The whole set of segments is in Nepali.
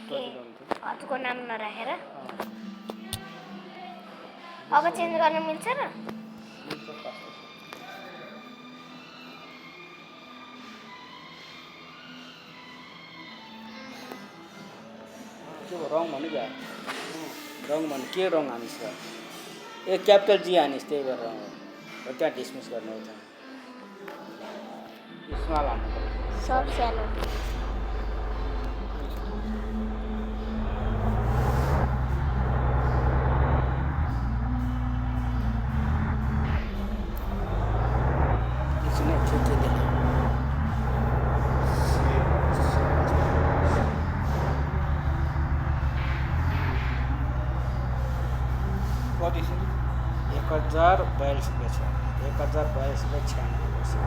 सजिलो हुन्थ्यो। हजुरको नाम नराखेर अब चेन्ज गर्न मिल्छ र? के भयो रङ भन्नु क्या? रङ भन्नु के रङ हानिस् र? ए क्यापिटल जी हानिस् त्यही भएर रङ हो। त्यहाँ डिसमिस गर्नु हो त्यहाँ। स्मल हान्नु पर्यो। सब सानो कति छ? 1042 रुपियाँ छ। 1042 रुपियाँ 96 पैसा।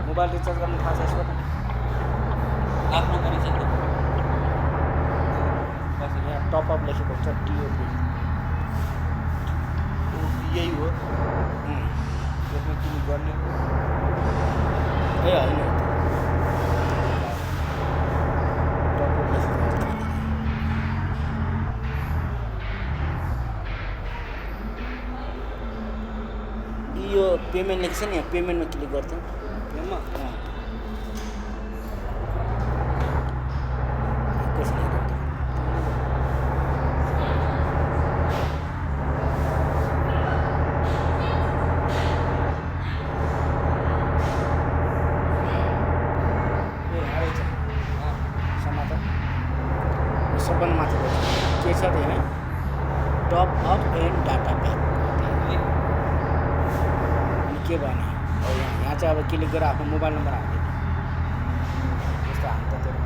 मोबाइल रिचार्ज गर्नु थाहा छ यसको? आफ्नो पनि छ नि त। बस यहाँ टपअप लेखेको हुन्छ टिओपी। यही हो यसमा क्लिक गर्ने ए होइन टपअप लेखेको हुन्छ। यो पेमेन्ट लेख्छ नि यहाँ पेमेन्टमा क्लिक गर्थ्यौँ। पेमेन्टमा सबभन्दा माथि के छ त्यहाँ top up and data pack अनि के भने अब यहाँ चाहिँ अब क्लिक गरेर आफ्नो मोबाइल नम्बर हाल्दैन त्यस्तो हाल्नु त तेरो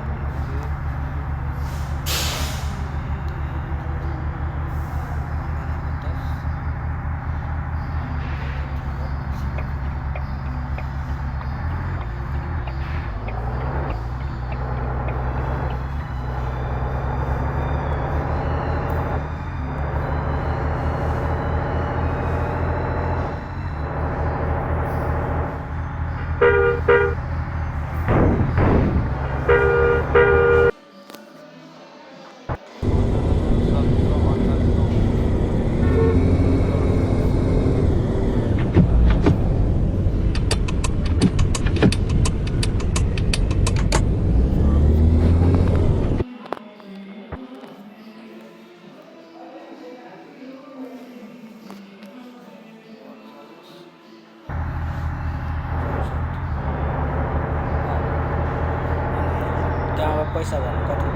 पैसा भर्नु कति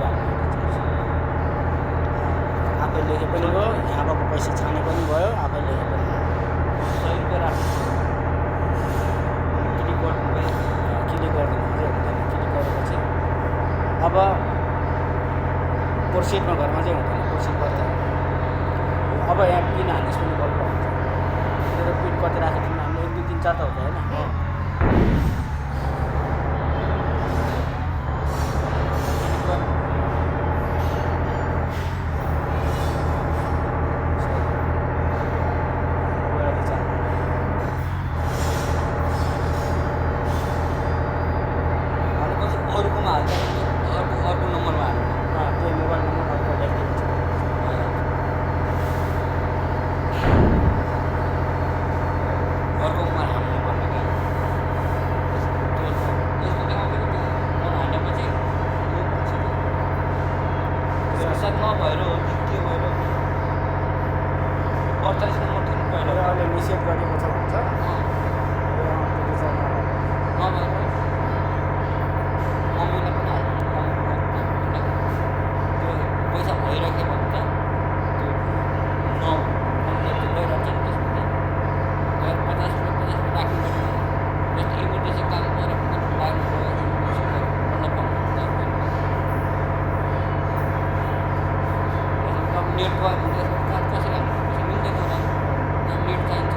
आफै लेखे पनि भयो यहाँबाट पैसा छाने पनि भयो आफै लेखे पनि भयो 100 रुपियाँ राख्नु क्लिक गर्नु भयो क्लिक गर्दैन अझै हुँदैन क्लिक गरेपछि अब प्रोसिडमा घरमा चाहिँ हुँदैन प्रोसिड गर्दैन अब यहाँ पिन हाल्नुहोस् पनि बल्ल हुन्छ मेरो पिन कति राखेको थियौँ हामीले 1 2 3 4 त हुन्छ होइन अर्को नम्बरमा हाल्नु त्यो मोबाइल नम्बर अर्को लेखिदिन्छ अर्कोमा हाल्नु पर्ने क्या यसको देखाउँथ्यो हालेपछि सायद नभएर हो कि के भएर 48 नम्बर थियो नि पहिला अहिले निषेध गरेको छ भन्छ नभएर मम्मीलाई पनि हाल्नु त्यो पैसा भइराख्यो भने त त्यो गइरहन्छ नि त्यसमा तर 50 रुपियाँ राख्नु पर्ने जस्तो इमर्जेन्सी काम गरेर लाग्नु पऱ्यो नेट भयो भने त्यसमा कसैलाई मिल्दैन होला नेट चाहिन्छ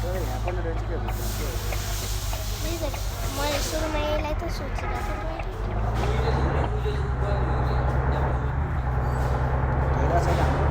तर यहाँ पनि रहेछ के भन्छ के हो? त्यही त मैले सुरुमा यसलाई त सोचिरहेको थिएँ मैले। ढेरा छैन हाम्रो